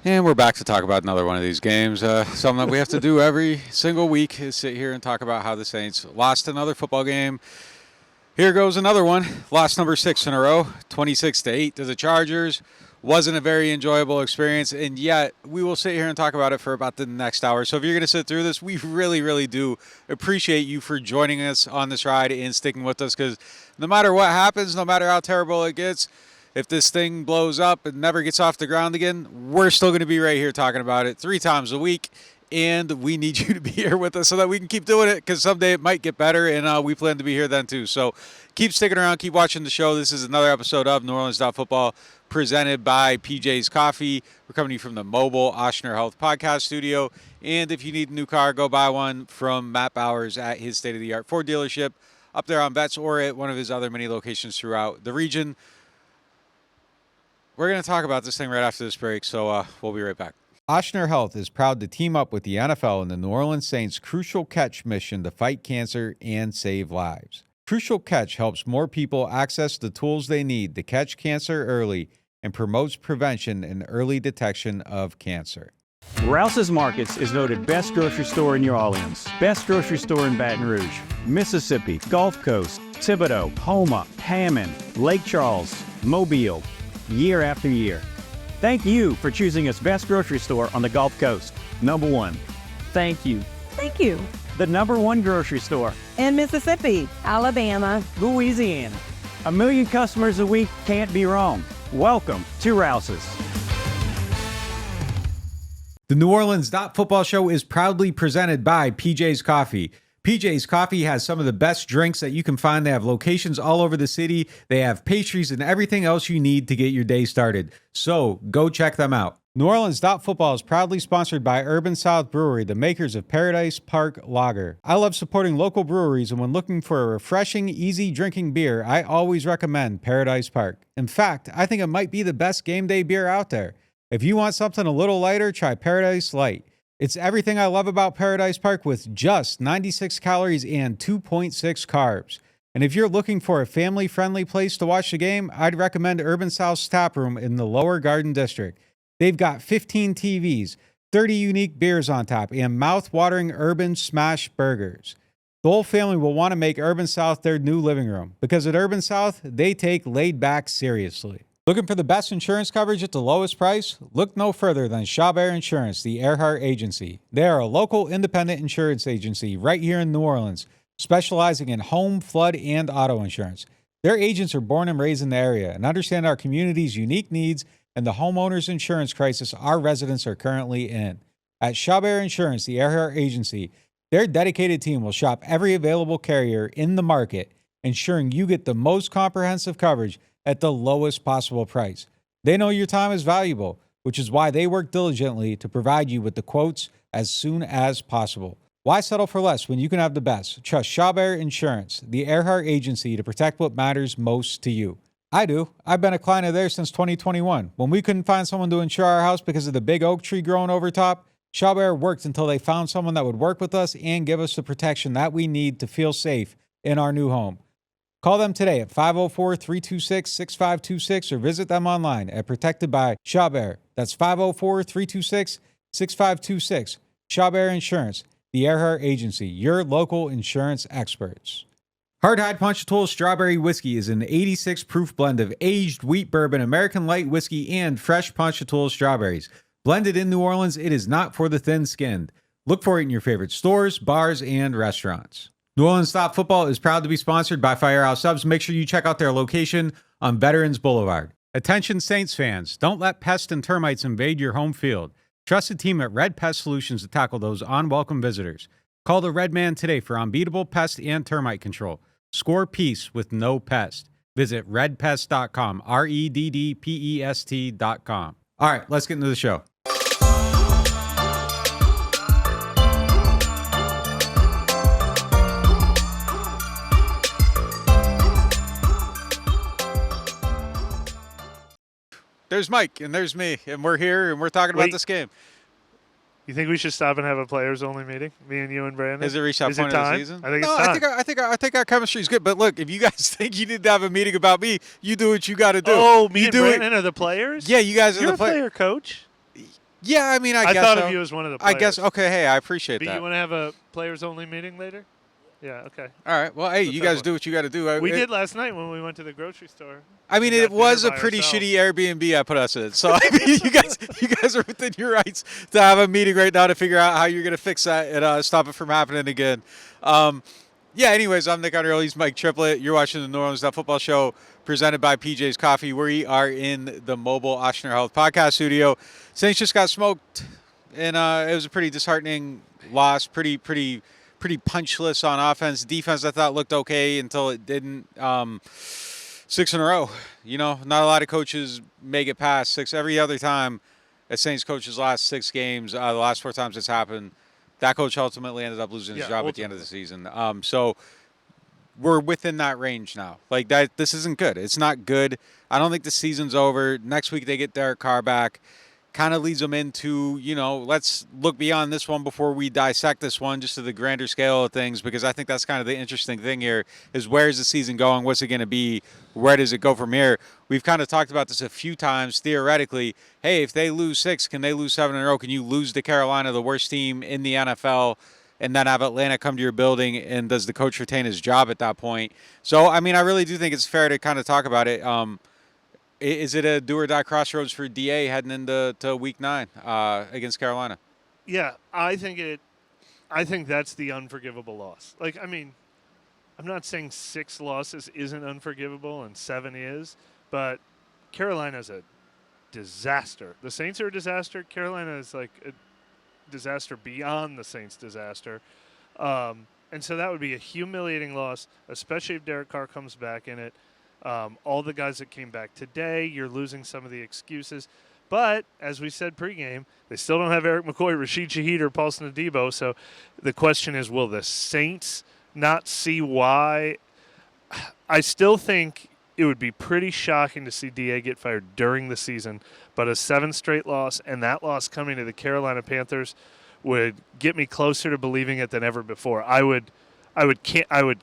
And we're back to talk about another one of these games. Something that we have to do every single week is sit here and talk about how the Saints lost another football game. Here goes another one. Lost number 6 in a row, 26-8 to the Chargers. Wasn't a very enjoyable experience, and yet we will sit here and talk about it for about the next hour. So if you're going to sit through this, we really, really do appreciate you for joining us on this ride and sticking with us, because no matter what happens, no matter how terrible it gets, if this thing blows up and never gets off the ground again, we're still going to be right here talking about it 3 times a week. And we need you to be here with us so that we can keep doing it, because someday it might get better, and we plan to be here then too. So keep sticking around, keep watching the show. This is another episode of NewOrleans.Football presented by PJ's Coffee. We're coming to you from the mobile Ochsner Health podcast studio. And if you need a new car, go buy one from Matt Bowers at his state-of-the-art Ford dealership up there on Vets or at one of his other many locations throughout the region. We're going to talk about this thing right after this break, so we'll be right back. Ochsner Health is proud to team up with the NFL and the New Orleans Saints' Crucial Catch mission to fight cancer and save lives. Crucial Catch helps more people access the tools they need to catch cancer early and promotes prevention and early detection of cancer. Rouse's Markets is voted best grocery store in New Orleans, best grocery store in Baton Rouge, Mississippi, Gulf Coast, Thibodaux, Houma, Hammond, Lake Charles, Mobile, year after year. Thank you for choosing us best grocery store on the Gulf Coast. Number 1. Thank you. Thank you. The number 1 grocery store In Mississippi, Alabama, Louisiana. 1 million customers a week can't be wrong. Welcome to Rouse's. The NewOrleans.Football show is proudly presented by PJ's Coffee. PJ's Coffee has some of the best drinks that you can find. They have locations all over the city. They have pastries and everything else you need to get your day started. So go check them out. NewOrleans.Football is proudly sponsored by Urban South Brewery, the makers of Paradise Park Lager. I love supporting local breweries, and when looking for a refreshing, easy drinking beer, I always recommend Paradise Park. In fact, I think it might be the best game day beer out there. If you want something a little lighter, try Paradise Light. It's everything I love about Paradise Park with just 96 calories and 2.6 carbs. And if you're looking for a family-friendly place to watch the game, I'd recommend Urban South's Tap Room in the Lower Garden District. They've got 15 TVs, 30 unique beers on tap, and mouth-watering urban smash burgers. The whole family will want to make Urban South their new living room, because at Urban South, they take laid back seriously. Looking for the best insurance coverage at the lowest price? Look no further than Chabert Insurance, the Earhart Agency. They are a local independent insurance agency right here in New Orleans, specializing in home, flood, and auto insurance. Their agents are born and raised in the area and understand our community's unique needs and the homeowners insurance crisis our residents are currently in. At Chabert Insurance, the Earhart Agency, their dedicated team will shop every available carrier in the market, ensuring you get the most comprehensive coverage at the lowest possible price. They know your time is valuable, which is why they work diligently to provide you with the quotes as soon as possible. Why settle for less when you can have the best? Trust Chabert Insurance, the Earhart Agency, to protect what matters most to you. I do. I've been a client of theirs since 2021. When we couldn't find someone to insure our house because of the big oak tree growing over top, Chabert worked until they found someone that would work with us and give us the protection that we need to feel safe in our new home. Call them today at 504-326-6526 or visit them online at Protected by Chabert. That's 504-326-6526. Chabert Insurance, the Earhart Agency, your local insurance experts. Hardhide Ponchatoula Strawberry Whiskey is an 86 proof blend of aged wheat bourbon, American light whiskey, and fresh Ponchatoula strawberries. Blended in New Orleans, it is not for the thin-skinned. Look for it in your favorite stores, bars, and restaurants. NewOrleans.Football is proud to be sponsored by Firehouse Subs. Make sure you check out their location on Veterans Boulevard. Attention Saints fans, don't let pests and termites invade your home field. Trust the team at Red Pest Solutions to tackle those unwelcome visitors. Call the Red Man today for unbeatable pest and termite control. Score peace with no pest. Visit redpest.com, REDDPEST.com. All right, let's get into the show. There's Mike, and there's me, and we're here, and we're talking about this game. You think we should stop and have a players-only meeting? Me and you and Brandon. Has it reached that point of the season? I think it's time. I think our chemistry is good. But look, if you guys think you need to have a meeting about me, you do what you got to do. Oh, me and Brandon are the players? Yeah, you guys are You're the players. You're a player coach. Yeah, I mean, I guess thought so. of you as one of the players. I guess. Okay, hey, I appreciate But that. you want to have a players-only meeting later? Yeah, okay. All right. Well, hey, Let's you have guys one. do what you got to do. We did last night when we went to the grocery store. I mean, and it got was a dinner by pretty ourselves. shitty Airbnb I put us in. So I mean, you guys are within your rights to have a meeting right now to figure out how you're going to fix that and stop it from happening again. Yeah. Anyways, I'm Nick Underhill. He's Mike Triplett. You're watching the NewOrleans.Football show presented by PJ's Coffee. We are in the mobile Ochsner Health podcast studio. Saints just got smoked, and it was a pretty disheartening loss. Pretty punchless on offense. Defense, I thought, looked okay until it didn't. 6 in a row. You know, not a lot of coaches make it past 6. Every other time a Saints coach's last 6 games, the last 4 times it's happened, that coach ultimately ended up losing his job at the end of the season. So we're within that range now. Like, that, this isn't good. It's not good. I don't think the season's over. Next week they get Derek Carr back. Kind of leads them into, you know, let's look beyond this one before we dissect this one, just to the grander scale of things, because I think that's kind of the interesting thing here is where's the season going? What's it going to be? Where does it go from here? We've kind of talked about this a few times theoretically. Hey, if they lose 6, can they lose 7 in a row? Can you lose to Carolina, the worst team in the NFL, and then have Atlanta come to your building, and does the coach retain his job at that point? So, I mean, I really do think it's fair to kind of talk about it. Is it a do-or-die crossroads for DA heading into week 9 against Carolina? Yeah, I think that's the unforgivable loss. Like, I mean, I'm not saying 6 losses isn't unforgivable and 7 is, but Carolina's a disaster. The Saints are a disaster. Carolina is like a disaster beyond the Saints' disaster. And so that would be a humiliating loss, especially if Derek Carr comes back in it. All the guys that came back today, you're losing some of the excuses. But, as we said pregame, they still don't have Eric McCoy, Rashid Shaheed, or Paulson Adebo. So the question is, will the Saints not see why? I still think it would be pretty shocking to see DA get fired during the season. But a 7 straight loss, and that loss coming to the Carolina Panthers, would get me closer to believing it than ever before. I would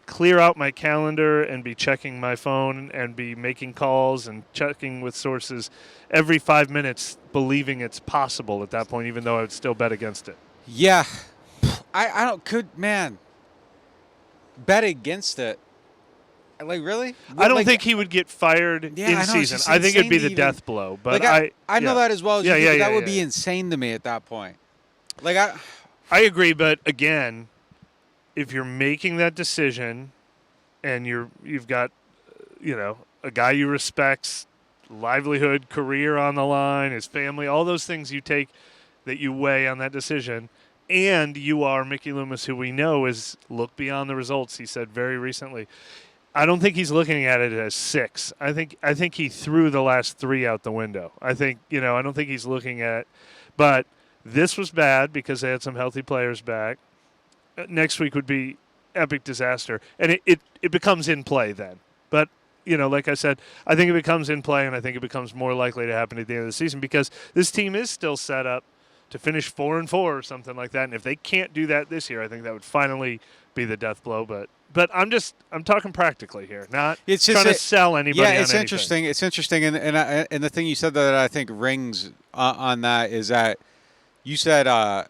clear out my calendar and be checking my phone and be making calls and checking with sources every 5 minutes, believing it's possible at that point, even though I would still bet against it. Yeah. I bet against it. Like, really? I don't think he would get fired in season. I think it'd be the death blow. But like I know that as well as you do, but that would be yeah. insane to me at that point. Like, I agree, but again, if you're making that decision and you've got, you know, a guy you respect's livelihood, career on the line, his family, all those things you take that you weigh on that decision, and you are Mickey Loomis, who we know is look beyond the results, he said very recently. I don't think he's looking at it as 6. I think he threw the last 3 out the window. I don't think he's looking at, but this was bad because they had some healthy players back. Next week would be epic disaster, and it becomes in play then. But, you know, like I said, I think it becomes in play, and I think it becomes more likely to happen at the end of the season because this team is still set up to finish 4-4 or something like that. And if they can't do that this year, I think that would finally be the death blow. But I'm talking practically here, not trying to sell anybody. Yeah, it's on interesting. It's interesting, and the thing you said that I think rings on that is that you said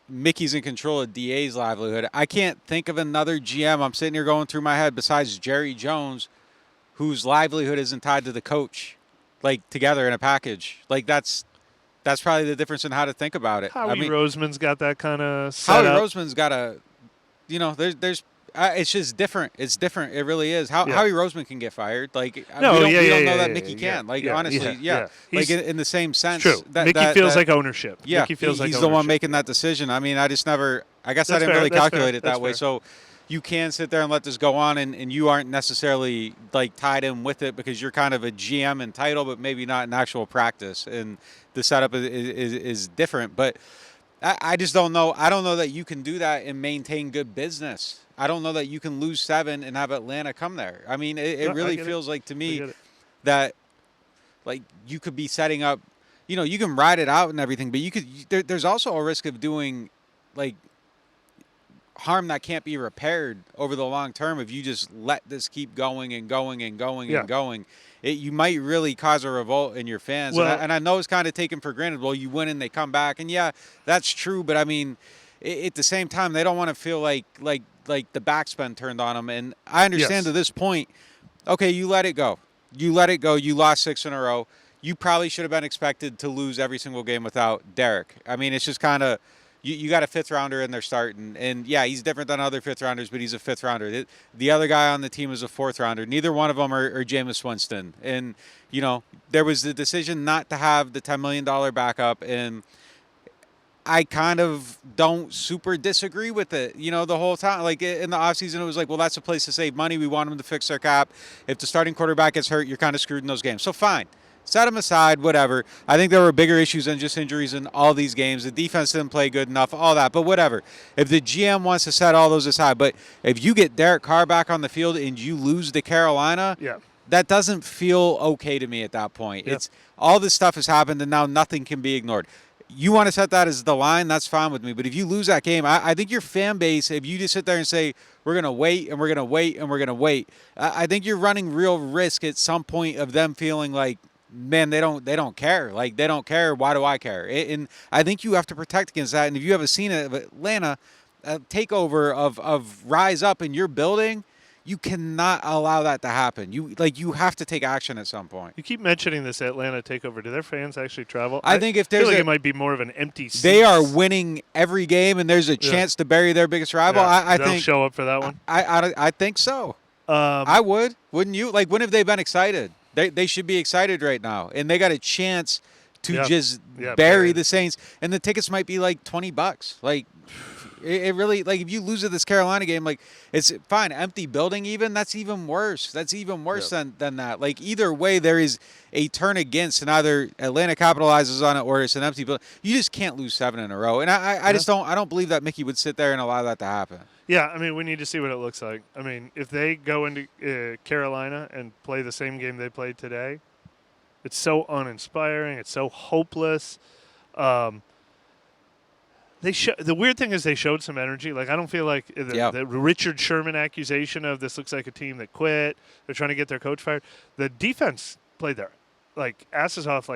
Mickey's in control of DA's livelihood. I can't think of another GM. I'm sitting here going through my head besides Jerry Jones, whose livelihood isn't tied to the coach, like together in a package. Like that's probably the difference in how to think about it. Howie Roseman's got that kind of setup. Howie Roseman's got a, you know, there's. It's just different. It's different. It really is. Howie Roseman can get fired. Like, we don't know that Mickey can. Like, honestly, like in the same sense. True. Mickey feels like ownership. Yeah, Mickey feels like he's ownership. the one making that decision. I mean, I guess I didn't fair. really That's calculate fair. it that way. Fair. So you can sit there and let this go on, and you aren't necessarily like tied in with it because you're kind of a GM in title, but maybe not in actual practice. And the setup is different. But I just don't know. I don't know that you can do that and maintain good business. I don't know that you can lose 7 and have Atlanta come there. I mean, it really feels like to me that like you could be setting up, you know, you can ride it out and everything, but there's also a risk of doing like harm that can't be repaired over the long term if you just let this keep going and going and going and going. you might really cause a revolt in your fans. Well- And I know it's kind of taken for granted. Well, you win and they come back, and yeah, that's true. But I mean, at the same time, they don't want to feel like the back's been turned on them. And I understand Yes. to this point. Okay, you let it go. You let it go. You lost 6 in a row. You probably should have been expected to lose every single game without Derek. I mean, it's just kind of you got a 5th rounder in there starting, and yeah, he's different than other 5th rounders, but he's a 5th rounder. The other guy on the team is a 4th rounder. Neither one of them are Jameis Winston, and there was the decision not to have the $10 million backup, and I kind of don't super disagree with it, the whole time. Like in the offseason, it was like, well, that's a place to save money. We want them to fix their cap. If the starting quarterback gets hurt, you're kind of screwed in those games. So fine. Set them aside, whatever. I think there were bigger issues than just injuries in all these games. The defense didn't play good enough, all that. But whatever. If the GM wants to set all those aside, but if you get Derek Carr back on the field and you lose to Carolina, Yeah. that doesn't feel okay to me at that point. Yeah. It's all this stuff has happened, and now nothing can be ignored. You want to set that as the line, that's fine with me. But if you lose that game, I think your fan base, if you just sit there and say, we're going to wait and we're going to wait and we're going to wait, I think you're running real risk at some point of them feeling like, man, they don't care. Like, they don't care. Why do I care? And I think you have to protect against that. And if you have a scene of Atlanta takeover of rise up in your building, you cannot allow that to happen. You have to take action at some point. You keep mentioning this Atlanta takeover. Do their fans actually travel? I think if feel there's like it might be more of an empty seat. they are winning every game, and there's a chance to bury their biggest rival. I They'll think show up for that one. I think so. I would. Wouldn't you? Like, when have they been excited? They should be excited right now, and they got a chance to just bury the Saints. And the tickets might be like $20. Like, it really, like, if you lose at this Carolina game, like, it's fine. Empty building, even, that's even worse. That's even worse than that. Like, either way, there is a turn against, and either Atlanta capitalizes on it or it's an empty building. You just can't lose 7 in a row. And I just don't believe that Mickey would sit there and allow that to happen. Yeah, I mean, we need to see what it looks like. I mean, if they go into Carolina and play the same game they played today, it's so uninspiring. It's so hopeless. The weird thing is they showed some energy. Like, I don't feel like the Richard Sherman accusation of this looks like a team that quit. They're trying to get their coach fired. The defense played their asses off,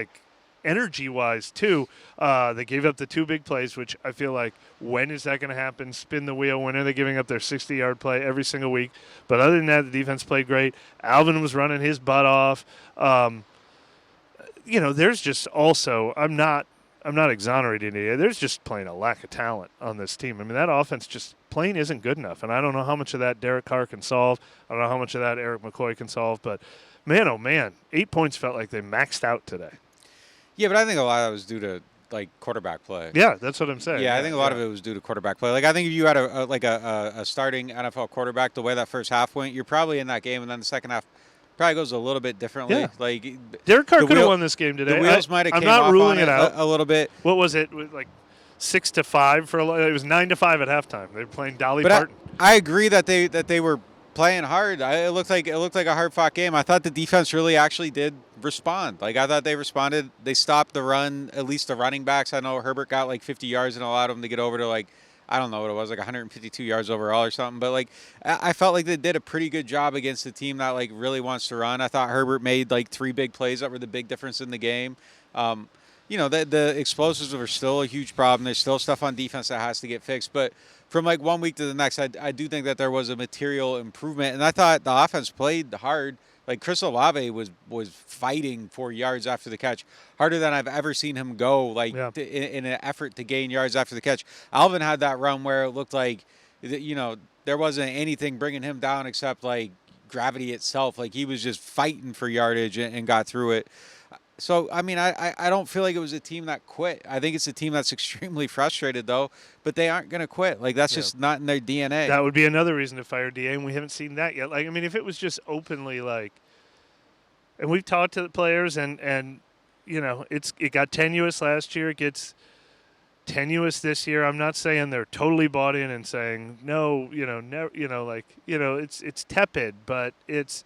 energy-wise, too. They gave up the 2 big plays, which I feel like, when is that going to happen? Spin the wheel. When are they giving up their 60-yard play every single week? But other than that, the defense played great. Alvin was running his butt off. There's just also, I'm not exonerating it. There's just plain a lack of talent on this team. I mean, that offense just plain isn't good enough. And I don't know how much of that Derek Carr can solve. I don't know how much of that Eric McCoy can solve. But, man, oh, man, 8 points felt like they maxed out today. Yeah, but I think a lot of that was due to, quarterback play. Yeah, that's what I'm saying. Yeah, I think a lot of it was due to quarterback play. Like, I think if you had a starting NFL quarterback, the way that first half went, you're probably in that game, and then the second half probably goes a little bit differently. Yeah. Like, Derek Carr could have won this game today. The wheels might have I'm came not off ruling on it out a little bit. What was it? 6-5 for a lot. It was 9-5 at halftime. They were playing Dolly But Parton. I agree that they were playing hard. It looked like a hard-fought game. I thought the defense really actually did respond. Like, I thought they responded. They stopped the run, at least the running backs. I know Herbert got 50 yards and allowed them to get over to I don't know what it was, 152 yards overall or something. But I felt like they did a pretty good job against a team that really wants to run. I thought Herbert made 3 big plays that were the big difference in the game. The explosives are still a huge problem. There's still stuff on defense that has to get fixed. But from 1 week to the next, I do think that there was a material improvement. And I thought the offense played hard. Chris Olave was fighting for yards after the catch, harder than I've ever seen him go, in an effort to gain yards after the catch. Alvin had that run where it looked like, there wasn't anything bringing him down except, gravity itself. He was just fighting for yardage and got through it. So, I mean, I don't feel like it was a team that quit. I think it's a team that's extremely frustrated, though, but they aren't going to quit. That's just not in their DNA. That would be another reason to fire DA, and we haven't seen that yet. If it was just openly, and we've talked to the players, and it got tenuous last year. It gets tenuous this year. I'm not saying they're totally bought in and saying, no, never, it's tepid, but it's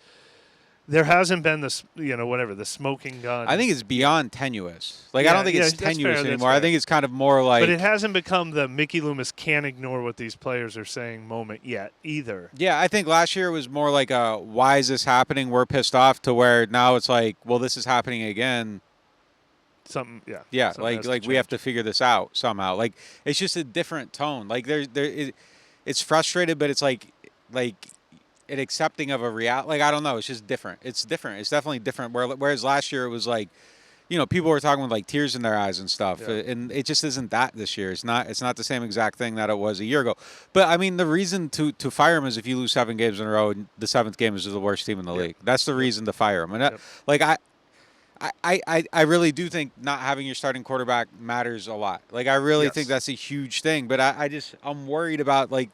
there hasn't been this, whatever, the smoking gun. I think it's beyond tenuous. Like, Yeah, I don't think it's that's fair, tenuous that's anymore. I fair. think it's kind of more like. But it hasn't become the Mickey Loomis can't ignore what these players are saying moment yet either. Yeah, I think last year was more like a why is this happening? We're pissed off, to where now it's like, well, this is happening again. Something Like we have to figure this out somehow. Like, it's just a different tone. Like it's frustrated, but it's like an accepting of a reality. Like, I don't know. It's just different. It's different. It's definitely different. Whereas last year it was like, people were talking with like tears in their eyes and stuff, and it just isn't that this year. It's not the same exact thing that it was a year ago. But I mean, the reason to fire him is if you lose 7 games in a row and the 7th game is the worst team in the league. That's the reason to fire him. And I really do think not having your starting quarterback matters a lot. Like, I really think that's a huge thing. But I'm worried about like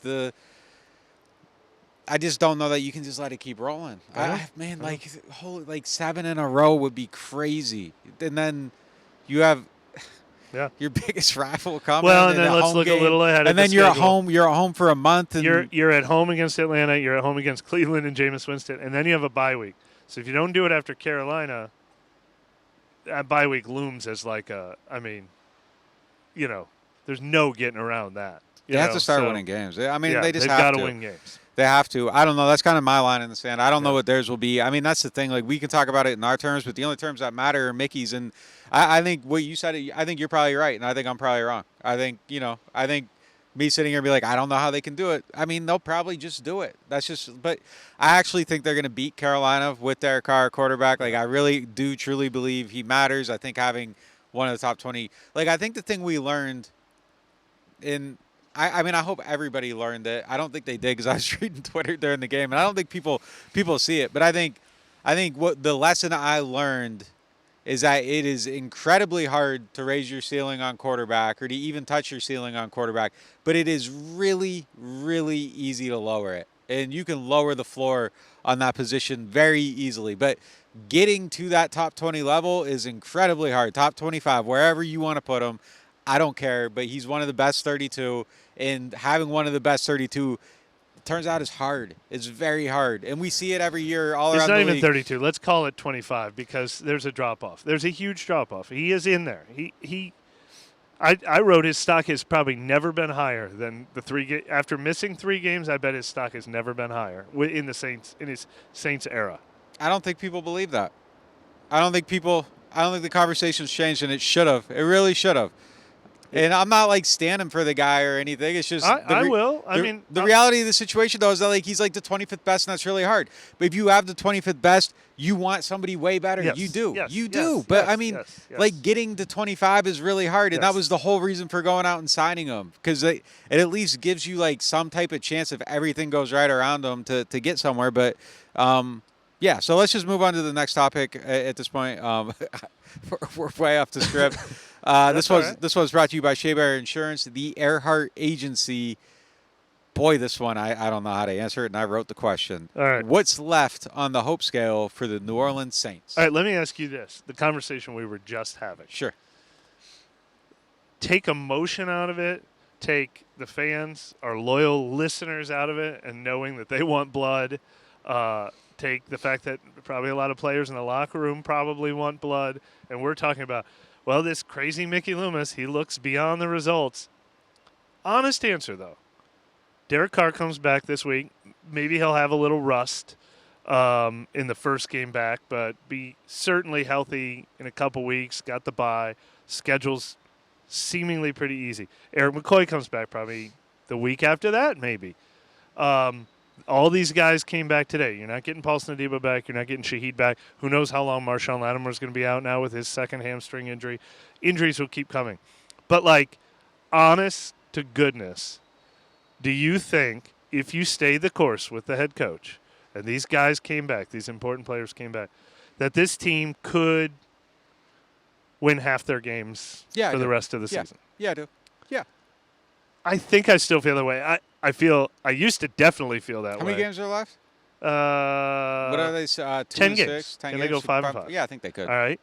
I just don't know that you can just let it keep rolling. Like 7 in a row would be crazy. And then you have your biggest rival coming. Well, and then let's look a little ahead. And then you're at home. You're at home for a month. And you're at home against Atlanta. You're at home against Cleveland and Jameis Winston, and then you have a bye week. So if you don't do it after Carolina, that bye week looms as like there's no getting around that. They have to start winning games. I mean, they just they've have got to win games. They have to. I don't know. That's kind of my line in the sand. I don't know what theirs will be. I mean, that's the thing. Like, we can talk about it in our terms, but the only terms that matter are Mickey's. And I think what you said, I think you're probably right, and I think I'm probably wrong. I think me sitting here and be like, I don't know how they can do it. I mean, they'll probably just do it. That's just – but I actually think they're going to beat Carolina with Derek Carr quarterback. Like, I really do truly believe he matters. I think having one of the top 20 – like, I think the thing we learned in – I mean, I hope everybody learned it. I don't think they did, because I was reading Twitter during the game, and I don't think people see it. But I think what the lesson I learned is that it is incredibly hard to raise your ceiling on quarterback, or to even touch your ceiling on quarterback. But it is really, really easy to lower it, and you can lower the floor on that position very easily. But getting to that top 20 level is incredibly hard. Top 25, wherever you want to put him. I don't care, but he's one of the best 32, and having one of the best 32 turns out is hard. It's very hard, and we see it every year all around the league. It's not even 32. Let's call it 25, because there's a drop-off. There's a huge drop-off. He is in there. I wrote his stock has probably never been higher than the 3 after missing 3 games. I bet his stock has never been higher in his Saints era. I don't think people believe that. I don't think the conversation's changed, and it should have. It really should have. And I'm not like standing for the guy or anything. It's just I will. I mean, the reality of the situation though is that like he's like the 25th best, and that's really hard. But if you have the 25th best, you want somebody way better. Yes, you do. yes, you yes, do. yes, But I mean, yes. like getting to 25 is really hard, and that was the whole reason for going out and signing him, because it at least gives you like some type of chance if everything goes right around him to get somewhere. But yeah, so let's just move on to the next topic at this point. We're way off the script. This was brought to you by Shea Bear Insurance, the Earhart Agency. Boy, this one, I don't know how to answer it, and I wrote the question. All right. What's left on the hope scale for the New Orleans Saints? All right, let me ask you this. The conversation we were just having. Sure. Take emotion out of it. Take the fans, our loyal listeners, out of it, and knowing that they want blood. Take the fact that probably a lot of players in the locker room probably want blood. And we're talking about, well, this crazy Mickey Loomis, he looks beyond the results. Honest answer, though. Derek Carr comes back this week. Maybe he'll have a little rust in the first game back, but be certainly healthy in a couple weeks. Got the bye. Schedule's seemingly pretty easy. Eric McCoy comes back probably the week after that, maybe. All these guys came back today. You're not getting Paulson Adebo back. You're not getting Shaheed back. Who knows how long Marshawn Lattimore is going to be out now with his second hamstring injury. Injuries will keep coming. But, like, honest to goodness, do you think if you stay the course with the head coach and these guys came back, these important players came back, that this team could win half their games for the rest of the season? Yeah, I do. Yeah. I think I still feel that way. I used to definitely feel that way. How many games are left? What are they? 10 games. 10 Can games? they go 5-5? Yeah, I think they could. All right.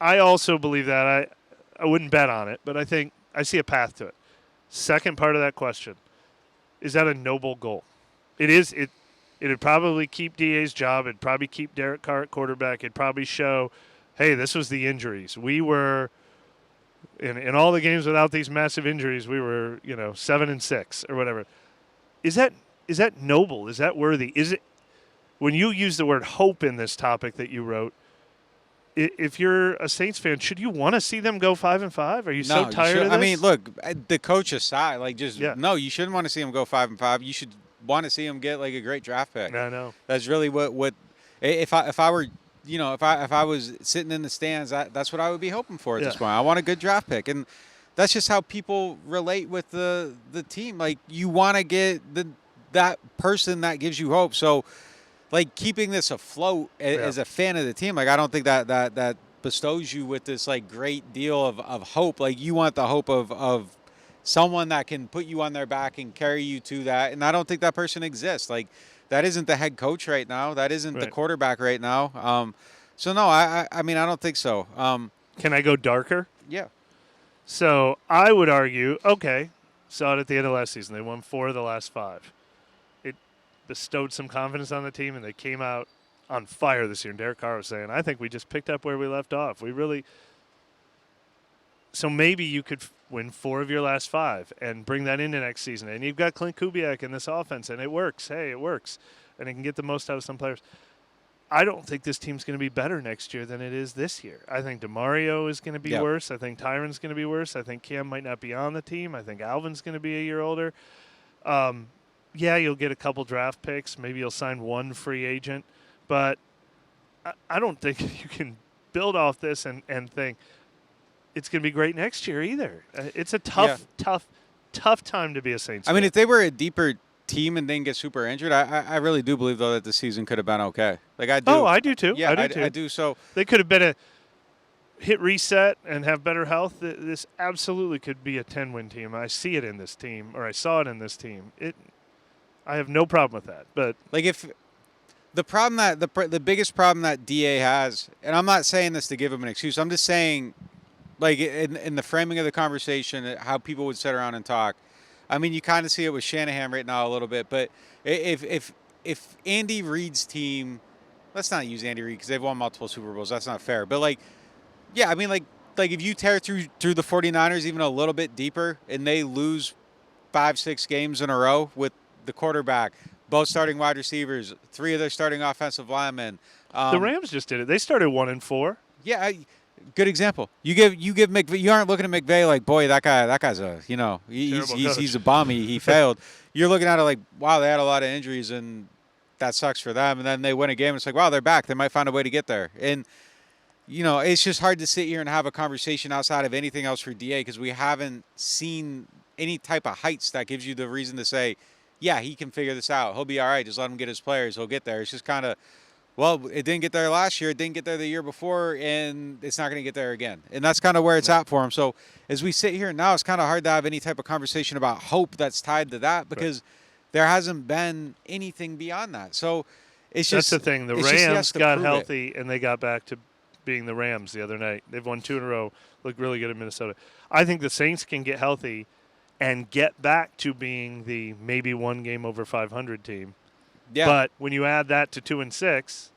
I also believe that. I wouldn't bet on it, but I think I see a path to it. Second part of that question, is that a noble goal? It is. It'd probably keep DA's job. It'd probably keep Derek Carr at quarterback. It'd probably show, hey, this was the injuries. We were in all the games without these massive injuries. We were 7-6 or whatever. Is that noble? Is that worthy? Is it when you use the word hope in this topic that you wrote? If you're a Saints fan, should you want to see them go 5-5? Are you so tired of this? I mean, look, the coach aside, no, you shouldn't want to see them go 5-5. You should want to see them get like a great draft pick. I know. That's really what if I were if I was sitting in the stands, that's what I would be hoping for at this point. I want a good draft pick, and that's just how people relate with the team. Like you want to get that person that gives you hope. So. Like keeping this afloat as a fan of the team, like I don't think that bestows you with this like great deal of hope. Like you want the hope of someone that can put you on their back and carry you to that, and I don't think that person exists. Like that isn't the head coach right now. That isn't the quarterback right now. So no, I mean I don't think so. Can I go darker? Yeah. So I would argue, okay, saw it at the end of last season. They won 4 of the last 5. Bestowed some confidence on the team, and they came out on fire this year. And Derek Carr was saying, I think we just picked up where we left off. So maybe you could win 4 of your last 5 and bring that into next season. And you've got Clint Kubiak in this offense, and it works. Hey, it works. And it can get the most out of some players. I don't think this team's going to be better next year than it is this year. I think DeMario is going to be worse. I think Tyron's going to be worse. I think Cam might not be on the team. I think Alvin's going to be a year older. Yeah, you'll get a couple draft picks. Maybe you'll sign one free agent. But I don't think you can build off this and think it's going to be great next year either. It's a tough time to be a Saints fan. I mean, if they were a deeper team and didn't get super injured, I really do believe, though, that the season could have been okay. Like I do. Oh, I do too. Yeah, I do too. I do. So they could have been hit reset and have better health. This absolutely could be a 10-win team. I see it in this team, or I saw it in this team. I have no problem with that. But like if the problem that the biggest problem that DA has, and I'm not saying this to give him an excuse. I'm just saying, like in the framing of the conversation, how people would sit around and talk. I mean, you kind of see it with Shanahan right now a little bit. But if Andy Reid's team, let's not use Andy Reid because they've won multiple Super Bowls. That's not fair. But I mean, like if you tear through the 49ers even a little bit deeper and they lose 5-6 games in a row with the quarterback, both starting wide receivers, 3 of their starting offensive linemen. The Rams just did it. They started 1-4. Yeah, good example. You give McVay. You aren't looking at McVay like, boy, that guy's a he's a bum. He failed. You're looking at it like, wow, they had a lot of injuries and that sucks for them. And then they win a game. It's like, wow, they're back. They might find a way to get there. And it's just hard to sit here and have a conversation outside of anything else for DA because we haven't seen any type of heights that gives you the reason to say, yeah, he can figure this out. He'll be all right. Just let him get his players. He'll get there. It's just kind of, well, it didn't get there last year. It didn't get there the year before, and it's not going to get there again. And that's kind of where it's at for him. So as we sit here now, it's kind of hard to have any type of conversation about hope that's tied to that because there hasn't been anything beyond that. So it's just – that's the thing. The Rams got healthy, and they got back to being the Rams the other night. They've won 2 in a row, looked really good in Minnesota. I think the Saints can get healthy and get back to being the maybe 1 game over 500 team. Yeah. But when you add that to 2-6,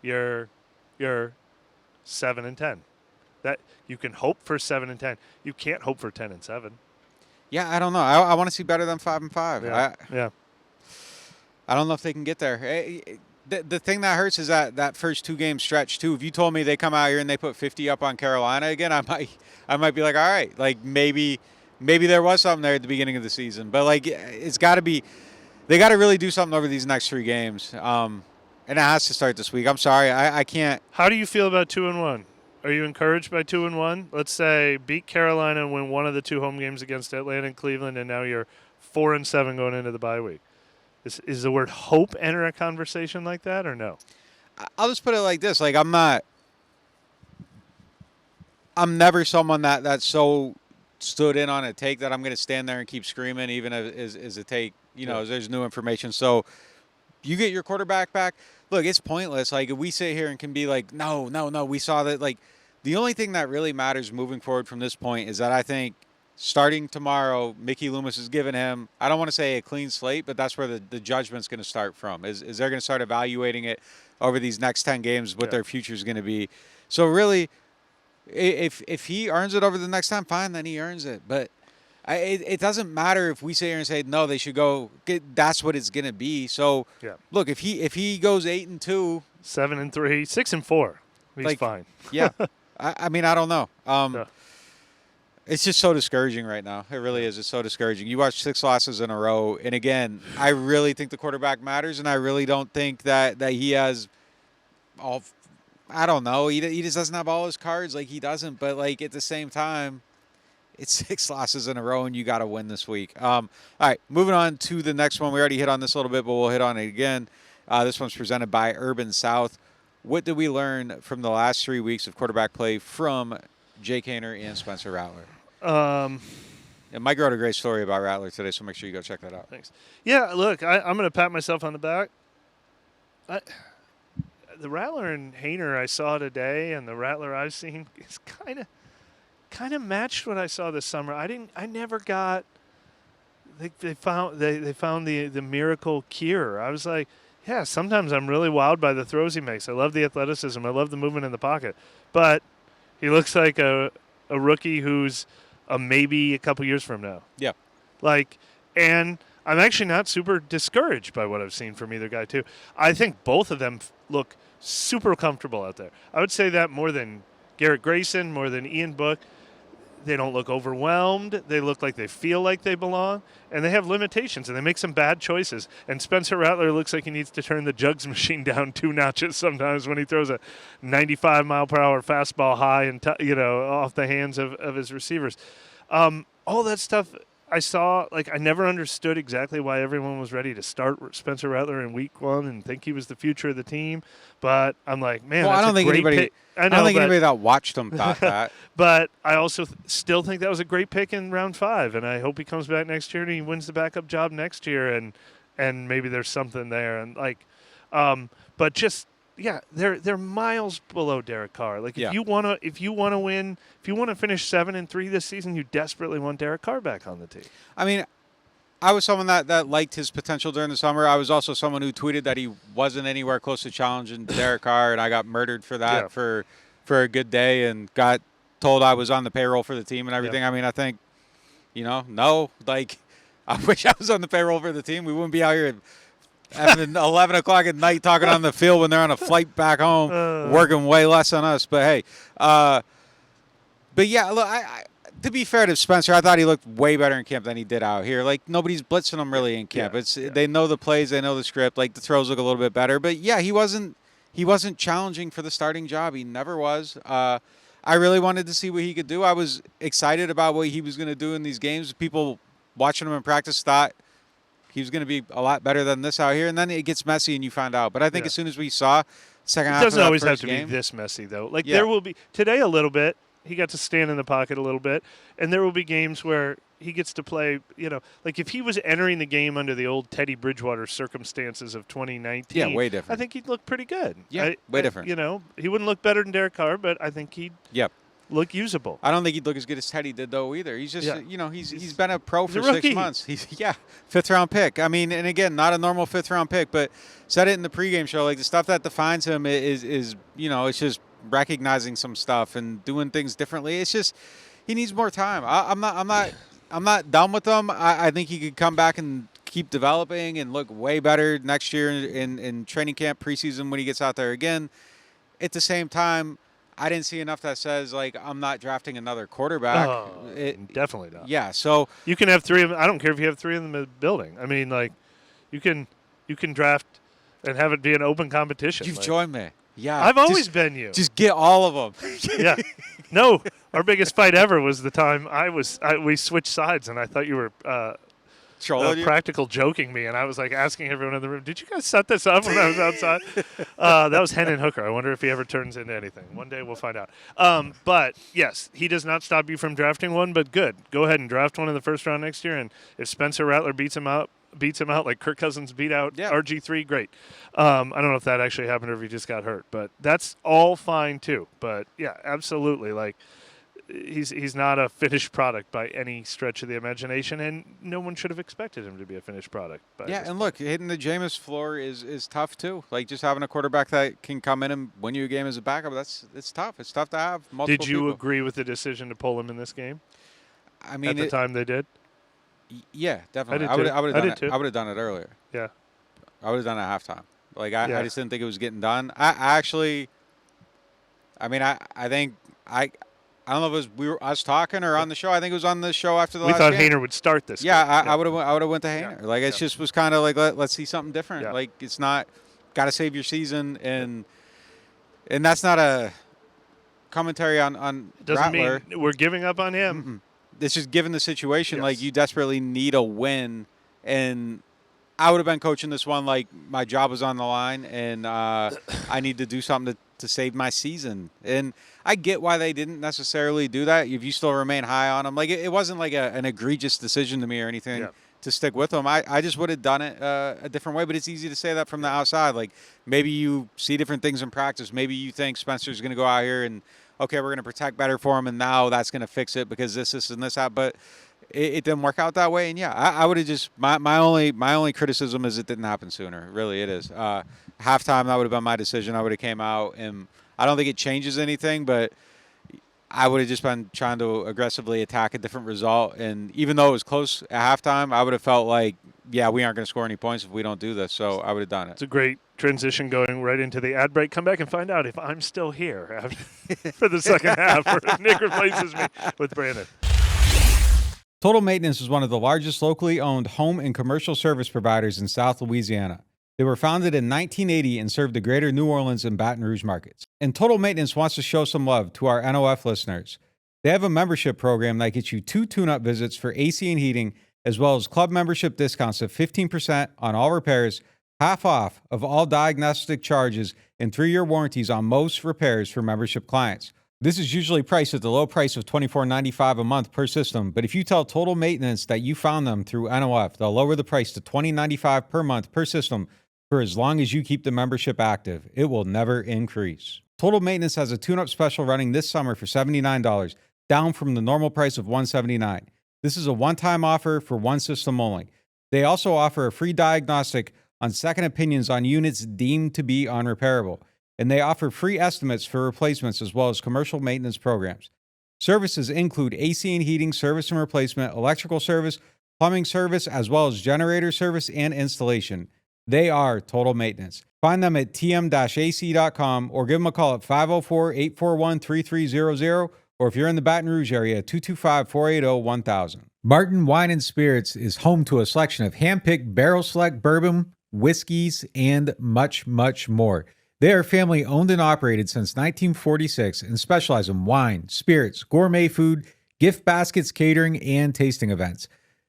you're 7-10. That you can hope for 7-10. You can't hope for 10-7. Yeah, I don't know. I want to see better than 5-5. Yeah. I don't know if they can get there. The thing that hurts is that first 2-game stretch too. If you told me they come out here and they put 50 up on Carolina again, I might be like, all right, like maybe there was something there at the beginning of the season. But like it's got to be, they got to really do something over these next 3 games. And it has to start this week. I'm sorry, I can't. How do you feel about 2-1? Are you encouraged by 2-1? Let's say beat Carolina and win one of the 2 home games against Atlanta and Cleveland, and now you're 4-7 going into the bye week. Is the word hope enter a conversation like that or no? I'll just put it like this: like I'm never someone that so stood in on a take that I'm going to stand there and keep screaming, even as a take. As there's new information. So you get your quarterback back. Look, it's pointless. Like if we sit here and can be like, no, we saw that. Like the only thing that really matters moving forward from this point is that I think starting tomorrow, Mickey Loomis is giving him, I don't want to say a clean slate, but that's where the judgment's going to start from. Is they're going to start evaluating it over these next 10 games, what their future is going to be. So really, if he earns it over the next time, fine, then he earns it. But it doesn't matter if we sit here and say, no, they should go. That's what it's going to be. So, look, if he goes 8-2. 7-3, 6-4, he's fine. Yeah. I mean, I don't know. It's just so discouraging right now. It really is. It's so discouraging. You watch 6 losses in a row, and again, I really think the quarterback matters, and I really don't think that he has all. I don't know. He just doesn't have all his cards. Like, he doesn't. But like at the same time, it's 6 losses in a row, and you got to win this week. All right, moving on to the next one. We already hit on this a little bit, but we'll hit on it again. This one's presented by Urban South. What did we learn from the last 3 weeks of quarterback play from Jake Haener and Spencer Rattler? And Mike wrote a great story about Rattler today, so make sure you go check that out. Thanks. Yeah, look, I'm going to pat myself on the back. The Rattler and Haener I saw today, and the Rattler I've seen is kind of matched what I saw this summer. I never got. They found the miracle cure. I was like, yeah, sometimes I'm really wowed by the throws he makes. I love the athleticism. I love the movement in the pocket. But he looks like a rookie who's a maybe a couple years from now. Yeah. And I'm actually not super discouraged by what I've seen from either guy, too. I think both of them look super comfortable out there. I would say that more than Garrett Grayson, more than Ian Book. They don't look overwhelmed. They look like they feel like they belong. And they have limitations, and they make some bad choices. And Spencer Rattler looks like he needs to turn the jugs machine down 2 notches sometimes when he throws a 95-mile-per-hour fastball high and off the hands of his receivers. All that stuff I saw, I never understood exactly why everyone was ready to start Spencer Rattler in week 1 and think he was the future of the team. But I'm like, man, that's a great pick. I don't think anybody that watched him thought that. But I also still think that was a great pick in round 5, and I hope he comes back next year and he wins the backup job next year, and maybe there's something there. And but just they're miles below Derek Carr. If you want to win, if you want to finish 7-3 this season, you desperately want Derek Carr back on the team. I mean, I was someone that liked his potential during the summer. I was also someone who tweeted that he wasn't anywhere close to challenging Derek Carr, and I got murdered for that for a good day and got told I was on the payroll for the team and everything. I mean, I think, no. I wish I was on the payroll for the team. We wouldn't be out here at 11 o'clock at night talking on the field when they're on a flight back home, working way less on us. But, hey, but, yeah, look, to be fair to Spencer, I thought he looked way better in camp than he did out here. Nobody's blitzing him really in camp. They know the plays, they know the script. The throws look a little bit better. But yeah, he wasn't challenging for the starting job. He never was. I really wanted to see what he could do. I was excited about what he was going to do in these games. People watching him in practice thought he was going to be a lot better than this out here. And then it gets messy and you find out. But I think as soon as we saw second half of that doesn't always have to game, be this messy, though. There will be today a little bit. He got to stand in the pocket a little bit. And there will be games where he gets to play, if he was entering the game under the old Teddy Bridgewater circumstances of 2019. Yeah, way different. I think he'd look pretty good. Yeah, way different. He wouldn't look better than Derek Carr, but I think he'd look usable. I don't think he'd look as good as Teddy did, though, either. He's just, he's been a pro for a 6 months. He's 5th-round pick. I mean, and again, not a normal 5th-round pick, but said it in the pregame show. The stuff that defines him is it's just recognizing some stuff and doing things differently. It's just he needs more time. I'm not done with him. I think he could come back and keep developing and look way better next year in training camp, preseason when he gets out there again. At the same time, I didn't see enough that says I'm not drafting another quarterback. Definitely not. Yeah, so you can have 3 of them. I don't care if you have 3 in the building. I mean, you can draft and have it be an open competition. You've joined me. Yeah, I've always been you. Just get all of them. Yeah. No, our biggest fight ever was the time we switched sides, and I thought you were practical joking me, and I was asking everyone in the room, did you guys set this up when I was outside? That was Hennon Hooker. I wonder if he ever turns into anything. One day we'll find out. But, yes, he does not stop you from drafting one, but good. Go ahead and draft one in the first round next year, and if Spencer Rattler beats him out like Kirk Cousins beat out RG3, great. I don't know if that actually happened or if he just got hurt, but that's all fine too. But, yeah, absolutely. he's not a finished product by any stretch of the imagination, and no one should have expected him to be a finished product. Yeah, and look, hitting the Jameis floor is tough too. Like just having a quarterback that can come in and win you a game as a backup, it's tough. It's tough to have multiple Did you people. agree with the decision to pull him in this game? I mean, at the time they did. Yeah, definitely. I would have done it. I would have done it earlier. Yeah, I would have done it at halftime. Like I Yeah. just didn't think it was getting done. I actually, I mean, I think I don't know if it was us talking or on the show. I think it was on the show after the we last thought game. Hayner would start this. Yeah, game. I would have went to Hayner. Yeah. Like it just was kind of like let's see something different. Yeah. Like it's not got to save your season and that's not a commentary on Doesn't Rattler. mean we're giving up on him. It's just given the situation, Yes. like you desperately need a win, and I would have been coaching this one like my job was on the line, and I need to do something to save my season. And I get why they didn't necessarily do that. If you still remain high on them, like it wasn't like an egregious decision to me or anything to stick with them. I just would have done it a different way. But it's easy to say that from the outside. Like maybe you see different things in practice. Maybe you think Spencer's going to go out here and okay, we're going to protect better for him, and now that's going to fix it because this, and this, that. But it didn't work out that way. And, yeah, I would have just my only criticism is it didn't happen sooner. Really, it is. Halftime, that would have been my decision. I would have came out, and I don't think it changes anything, but I would have just been trying to aggressively attack a different result. And even though it was close at halftime, I would have felt like, yeah, we aren't going to score any points if we don't do this. So I would have done it. It's a great transition going right into the ad break. Come back and find out if I'm still here for the second half, or if Nick replaces me with Brandon. Total Maintenance is one of the largest locally owned home and commercial service providers in South Louisiana. They were founded in 1980 and serve the greater New Orleans and Baton Rouge markets. And Total Maintenance wants to show some love to our NOF listeners. They have a membership program that gets you 2 tune-up visits for AC and heating, as well as club membership discounts of 15% on all repairs, half off of all diagnostic charges, and 3-year warranties on most repairs for membership clients. This is usually priced at the low price of $24.95 a month per system, but if you tell Total Maintenance that you found them through NOF, they'll lower the price to $20.95 per month per system for as long as you keep the membership active. It will never increase. Total Maintenance has a tune-up special running this summer for $79, down from the normal price of $179. This is a one-time offer for one system only. They also offer a free diagnostic on second opinions on units deemed to be unrepairable, and they offer free estimates for replacements as well as commercial maintenance programs. Services include AC and heating service and replacement, electrical service, plumbing service, as well as generator service and installation. They are Total Maintenance. Find them at tm-ac.com or give them a call at 504-841-3300, or if you're in the Baton Rouge area, 225-480-1000. Martin Wine and Spirits is home to a selection of hand-picked barrel select bourbon, whiskeys, and much, much more. They are family owned and operated since 1946 and specialize in wine, spirits, gourmet food, gift baskets, catering, and tasting events.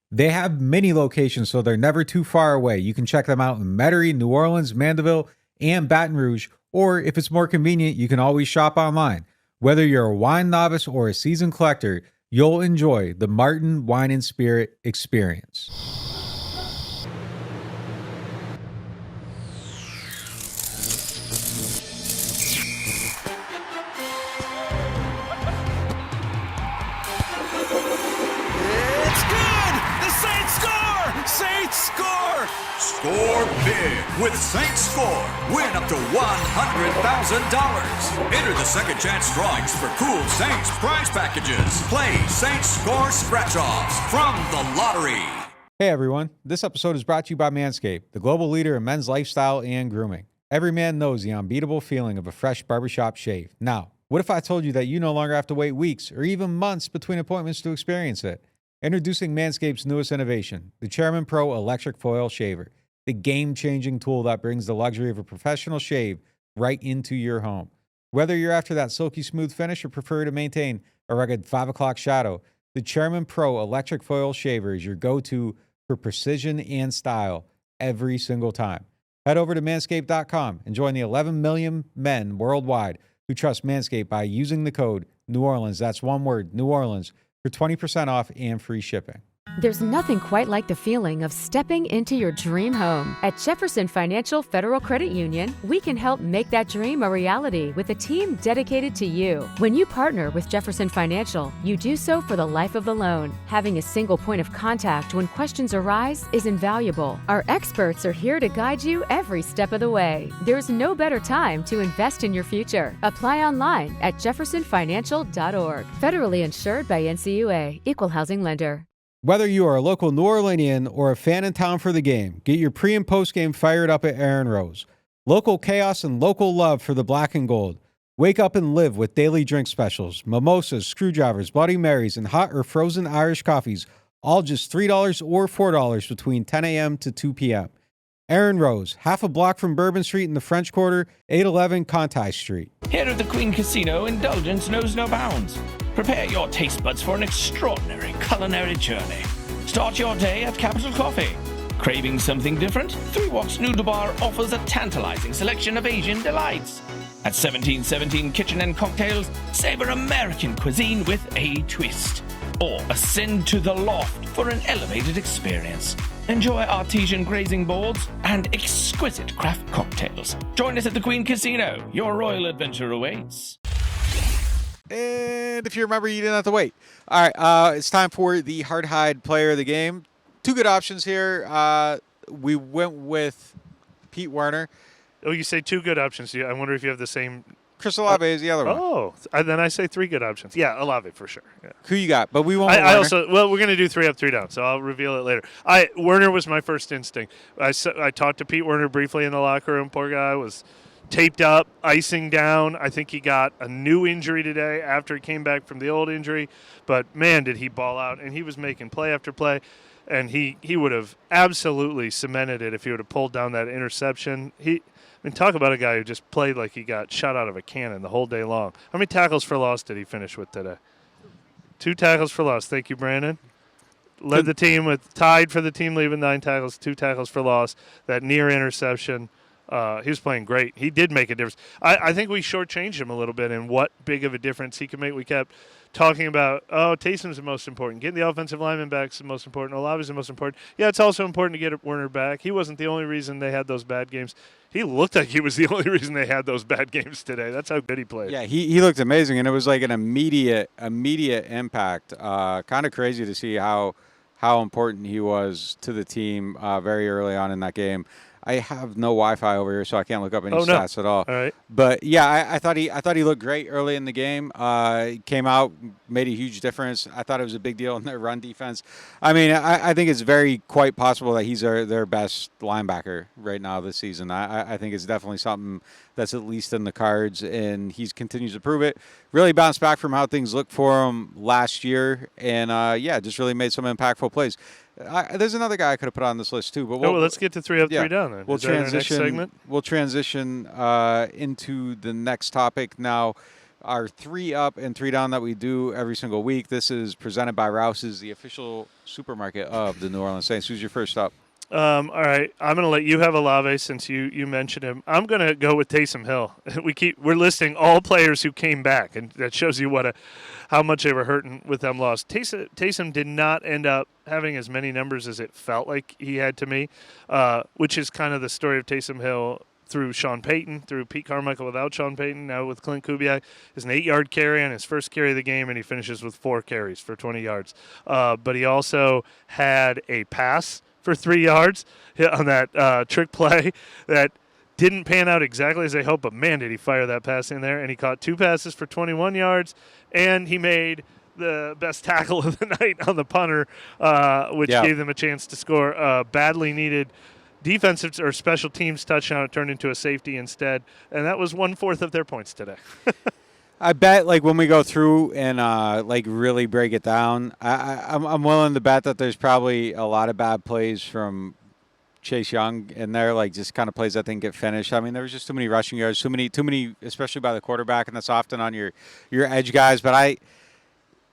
They have many locations, so they're never too far away. You can check them out in Metairie, New Orleans, Mandeville, and Baton Rouge, or if it's more convenient, you can always shop online. Whether you're a wine novice or a seasoned collector, you'll enjoy the Martin Wine and Spirit experience. It's good! The Saints score! Saints score! Score big with Saints Score. Win up to $100,000. Enter the second chance drawings for cool Saints prize packages. Play Saints Score scratch-offs from the lottery. Hey everyone, this episode is brought to you by Manscaped, the global leader in men's lifestyle and grooming. Every man knows the unbeatable feeling of a fresh barbershop shave. Now, what if I told you that you no longer have to wait weeks or even months between appointments to experience it? Introducing Manscaped's newest innovation, the Chairman Pro Electric Foil Shaver, the game-changing tool that brings the luxury of a professional shave right into your home. Whether you're after that silky smooth finish or prefer to maintain a rugged 5 o'clock shadow, the Chairman Pro Electric Foil Shaver is your go-to for precision and style every single time. Head over to manscaped.com and join the 11 million men worldwide who trust Manscaped by using the code New Orleans. That's one word, New Orleans, for 20% off and free shipping. There's nothing quite like the feeling of stepping into your dream home. At Jefferson Financial Federal Credit Union, we can help make that dream a reality with a team dedicated to you. When you partner with Jefferson Financial, you do so for the life of the loan. Having a single point of contact when questions arise is invaluable. Our experts are here to guide you every step of the way. There's no better time to invest in your future. Apply online at jeffersonfinancial.org. Federally insured by NCUA, Equal Housing Lender. Whether you are a local New Orleanian or a fan in town for the game, get your pre- and post-game fired up at Aaron Rose. Local chaos and local love for the black and gold. Wake up and live with daily drink specials, mimosas, screwdrivers, Bloody Marys, and hot or frozen Irish coffees, all just $3 or $4 between 10 a.m. to 2 p.m. Aaron Rose, half a block from Bourbon Street in the French Quarter, 811 Conti Street. Here at the Queen Casino, indulgence knows no bounds. Prepare your taste buds for an extraordinary culinary journey. Start your day at Capital Coffee. Craving something different? Three Walks Noodle Bar offers a tantalizing selection of Asian delights. At 1717 Kitchen and Cocktails, savor American cuisine with a twist. Or ascend to the loft for an elevated experience. Enjoy artesian grazing boards and exquisite craft cocktails. Join us at the Queen Casino. Your royal adventure awaits. And if you remember, you didn't have to wait. All right, it's time for the hard hide player of the game. Two good options here. We went with Pete Werner. Oh, you say two good options. I wonder if you have the same. Chris Olave is the other one. Oh, then I say three good options. Yeah, Olave for sure. Yeah. Who you got? But we won't. I also, well, we're going to do 3 up, 3 down, so I'll reveal it later. Werner was my first instinct. I talked to Pete Werner briefly in the locker room. Poor guy was taped up, icing down. I think he got a new injury today after he came back from the old injury. But, man, did he ball out. And he was making play after play. And he would have absolutely cemented it if he would have pulled down that interception. Talk about a guy who just played like he got shot out of a cannon the whole day long. How many tackles for loss did he finish with today? 2 tackles for loss. Thank you, Brandon. Led the team tied for the team lead with 9 tackles, 2 tackles for loss. That near interception. He was playing great. He did make a difference. I think we shortchanged him a little bit in what big of a difference he could make. We kept talking about, Taysom's the most important. Getting the offensive lineman back is the most important. Olave's the most important. Yeah, it's also important to get Werner back. He wasn't the only reason they had those bad games. He looked like he was the only reason they had those bad games today. That's how good he played. Yeah, he looked amazing, and it was like an immediate impact. Kind of crazy to see how important he was to the team very early on in that game. I have no Wi-Fi over here, so I can't look up any stats at all. All right. But yeah, I thought he looked great early in the game. He came out, made a huge difference. I thought it was a big deal in their run defense. I mean, I think it's quite possible that he's their best linebacker right now this season. I think it's definitely something that's at least in the cards, and he continues to prove it. Really bounced back from how things looked for him last year, and just really made some impactful plays. There's another guy I could have put on this list too, but let's get to 3 up, 3 down. Then We'll transition. Segment? We'll transition into the next topic now. Our 3 up and 3 down that we do every single week. This is presented by Rouse's, the official supermarket of the New Orleans Saints. Who's your first up? All right, I'm going to let you have Olave since you mentioned him. I'm going to go with Taysom Hill. We're listing all players who came back, and that shows you how much they were hurting with them lost. Taysom did not end up having as many numbers as it felt like he had to me, which is kind of the story of Taysom Hill through Sean Payton, through Pete Carmichael without Sean Payton, now with Clint Kubiak. Is an 8-yard carry on his first carry of the game, and he finishes with 4 carries for 20 yards. But he also had a pass for 3 yards on that trick play that didn't pan out exactly as they hoped, but man, did he fire that pass in there. And he caught 2 passes for 21 yards, and he made the best tackle of the night on the punter, which gave them a chance to score. Badly needed defensive or special teams touchdown. It turned into a safety instead, and that was 1/4 of their points today. I bet, when we go through and really break it down, I'm willing to bet that there's probably a lot of bad plays from Chase Young in there, just kind of plays that didn't get finished. I mean, there was just too many rushing yards, too many, especially by the quarterback, and that's often on your edge guys. But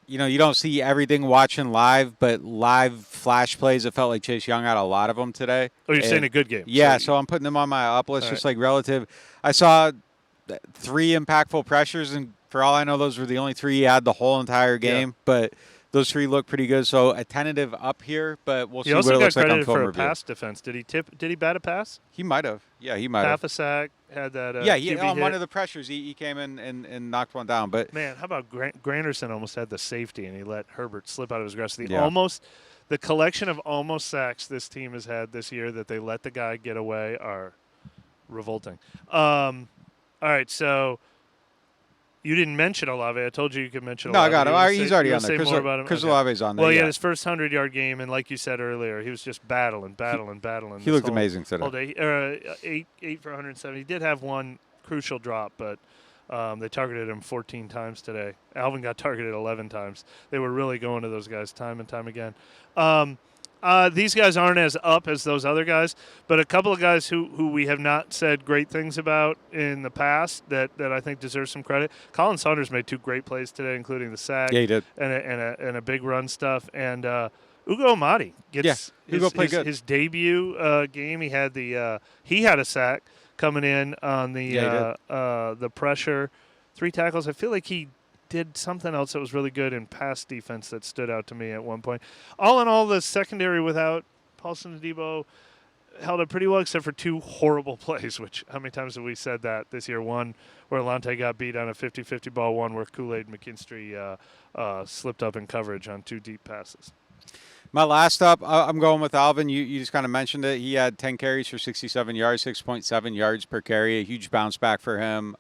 you don't see everything watching live, but live flash plays, it felt like Chase Young had a lot of them today. Oh, you're saying a good game? Yeah, so I'm putting them on my up list, just relative. I saw 3 impactful pressures, and for all I know, those were the only 3 he had the whole entire game. Yeah. But those three look pretty good. So a tentative up here, but we'll see He what also it got looks like on credited film for a review. pass defense. Did he bat a pass? He might have. Yeah, he might Half have. a sack, had that Yeah, QB on hit. one of the pressures, he came in and knocked one down. But Man, how about Granderson almost had the safety, and he let Herbert slip out of his grasp. Yeah. The collection of almost sacks this team has had this year that they let the guy get away are revolting. All right, so you didn't mention Olave. I told you could mention no, Olave. I got him. You wanna He's say- already you on wanna there. say more about him? Chris Okay. Olave's on there. Well, he yeah. had his first 100-yard game, and like you said earlier, he was just battling. He this looked whole- amazing today. whole day. 8 for 170. He did have one crucial drop, but they targeted him 14 times today. Alvin got targeted 11 times. They were really going to those guys time and time again. These guys aren't as up as those other guys, but a couple of guys who we have not said great things about in the past that I think deserve some credit. Colin Saunders made 2 great plays today, including the sack. Yeah, he did. And a big run stuff. And Ugo Amadi gets Ugo played good. his debut game. He had a sack coming in on the pressure, 3 tackles. I feel like he did something else that was really good in pass defense that stood out to me at one point. All in all, the secondary without Paulson and Debo held up pretty well, except for 2 horrible plays, which how many times have we said that this year? One where Alante got beat on a 50-50 ball, one where Kool-Aid McKinstry slipped up in coverage on 2 deep passes. My last up, I'm going with Alvin. You just kind of mentioned it. He had 10 carries for 67 yards, 6.7 yards per carry, a huge bounce back for him.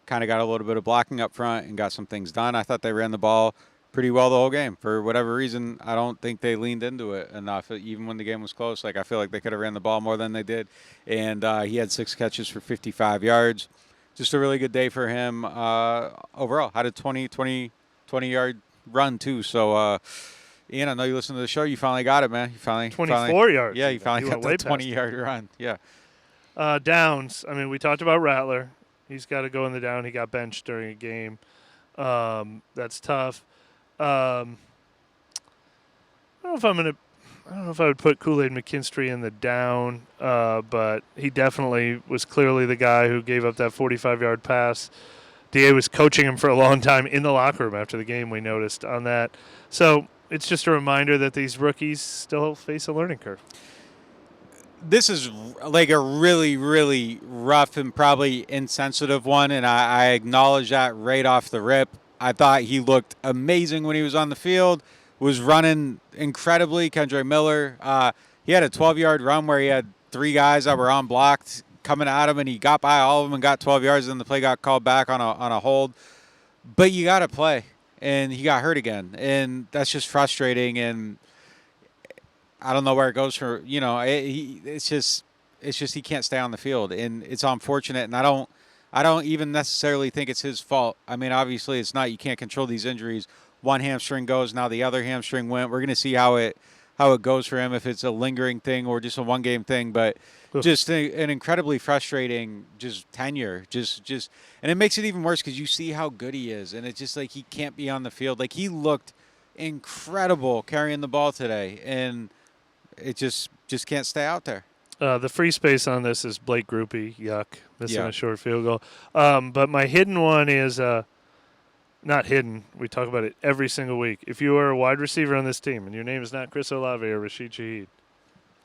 Kind of got a little bit of blocking up front and got some things done. I thought they ran the ball pretty well the whole game. For whatever reason, I don't think they leaned into it enough, even when the game was close. Like, I feel like they could have ran the ball more than they did. And he had 6 catches for 55 yards. Just a really good day for him overall. Had a 20-yard run, too. So, Ian, I know you listen to the show. You finally got it, man. You finally 24 yards. Yeah, you finally got way that past 20-yard run. Yeah. Downs. I mean, we talked about Rattler. He's got to go in the down. He got benched during a game. That's tough. I don't know if I would put Kool-Aid McKinstry in the down, but he definitely was clearly the guy who gave up that 45-yard pass. DA was coaching him for a long time in the locker room after the game, we noticed on that. So it's just a reminder that these rookies still face a learning curve. This is like a really, really rough and probably insensitive one, and I acknowledge that right off the rip. I thought he looked amazing when he was on the field, was running incredibly. Kendra Miller, he had a 12-yard run where he had 3 guys that were unblocked coming at him, and he got by all of them and got 12 yards, and the play got called back on a hold. But you got to play, and he got hurt again, and that's just frustrating, and I don't know where it goes for, it's just he can't stay on the field, and it's unfortunate, and I don't even necessarily think it's his fault. I mean, obviously it's not. You can't control these injuries. One hamstring goes, now the other hamstring went. We're going to see how it goes for him, if it's a lingering thing or just a one-game thing, but just an incredibly frustrating just tenure. Just and it makes it even worse because you see how good he is, and it's just like he can't be on the field. Like, he looked incredible carrying the ball today, and it just can't stay out there. The free space on this is Blake Groupie. Yuck. Missing a short field goal. But my hidden one is not hidden. We talk about it every single week. If you are a wide receiver on this team and your name is not Chris Olave or Rashid Shaheed,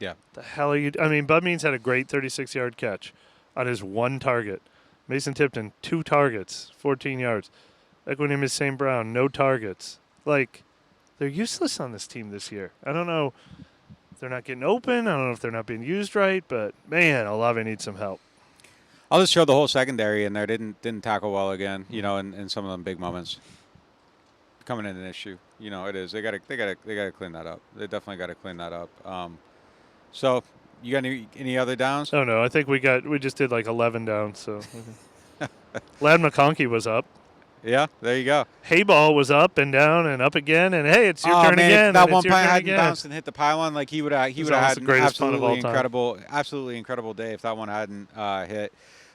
yeah, the hell are you? I mean, Bud Means had a great 36-yard catch on his one target. Mason Tipton, 2 targets, 14 yards. Equanimeous St. Brown, no targets. Like, they're useless on this team this year. I don't know. They're not getting open. I don't know if they're not being used right, but man, Olave needs some help. I'll just show the whole secondary in there. Didn't tackle well again, in some of them big moments. Becoming an issue, it is. They gotta clean that up. They definitely gotta clean that up. So you got any other downs? Oh no, I think we just did like 11 downs. So Lad McConkey was up. Yeah, there you go. Hayball was up and down and up again, and hey, it's your turn again. If that and one it's your play turn hadn't again. bounced and hit the pylon, like he would have had an absolutely incredible day if that one hadn't hit.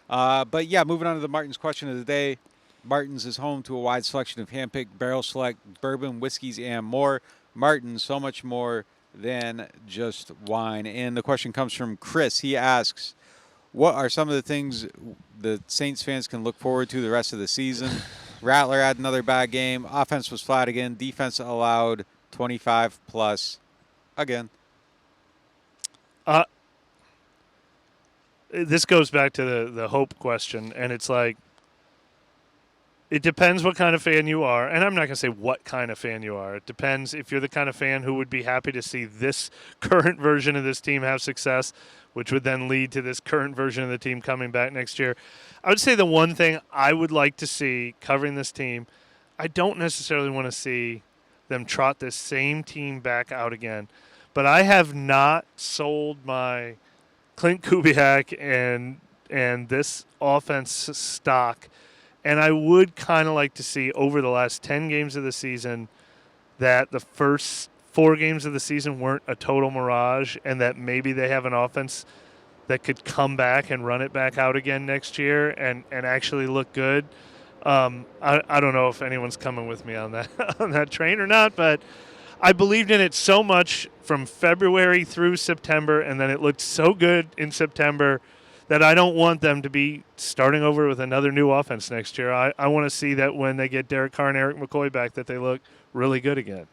But yeah, moving on to the Martin's question of the day. Martin's is home to a wide selection of hand-picked barrel select bourbon, whiskeys, and more. Martin's, so much more than just wine. And the question comes from Chris. He asks, what are some of the things the Saints fans can look forward to the rest of the season? Rattler had another bad game. Offense was flat again. Defense allowed 25 plus again. This goes back to the hope question, and it's like, it depends what kind of fan you are, and I'm not going to say what kind of fan you are. It depends if you're the kind of fan who would be happy to see this current version of this team have success, which would then lead to this current version of the team coming back next year. I would say the one thing I would like to see covering this team, I don't necessarily want to see them trot this same team back out again, but I have not sold my Clint Kubiak and this offense stock. And I would kind of like to see over the last 10 games of the season that the first 4 games of the season weren't a total mirage, and that maybe they have an offense that could come back and run it back out again next year and actually look good. I don't know if anyone's coming with me on that on that train or not, but I believed in it so much from February through September, and then it looked so good in September that I don't want them to be starting over with another new offense next year. I want to see that when they get Derek Carr and Eric McCoy back, that they look really good again.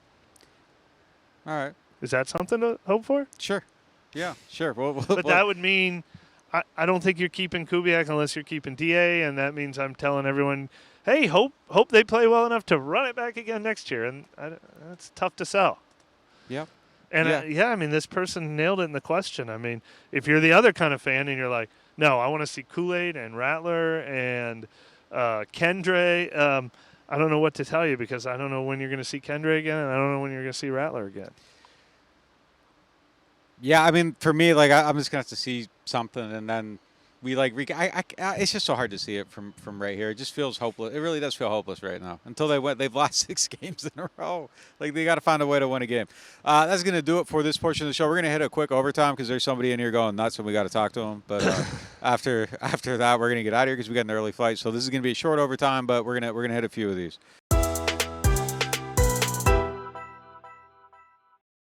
All right. Is that something to hope for? Sure. Yeah, sure. But that would mean I don't think you're keeping Kubiak unless you're keeping DA, and that means I'm telling everyone, hey, hope they play well enough to run it back again next year, and that's tough to sell. Yep. And I mean, this person nailed it in the question. I mean, if you're the other kind of fan and you're like, no, I want to see Kool-Aid and Rattler and Kendre, I don't know what to tell you because I don't know when you're going to see Kendre again, and I don't know when you're going to see Rattler again. Yeah, I mean, for me, like, I'm just going to have to see something, and then we, like, it's just so hard to see it from right here. It just feels hopeless. It really does feel hopeless right now. Until they've lost 6 games in a row. Like, they got to find a way to win a game. That's going to do it for this portion of the show. We're going to hit a quick overtime because there's somebody in here going nuts, and we got to talk to them. But after that, we're going to get out of here because we got an early flight. So this is going to be a short overtime, but we're gonna hit a few of these.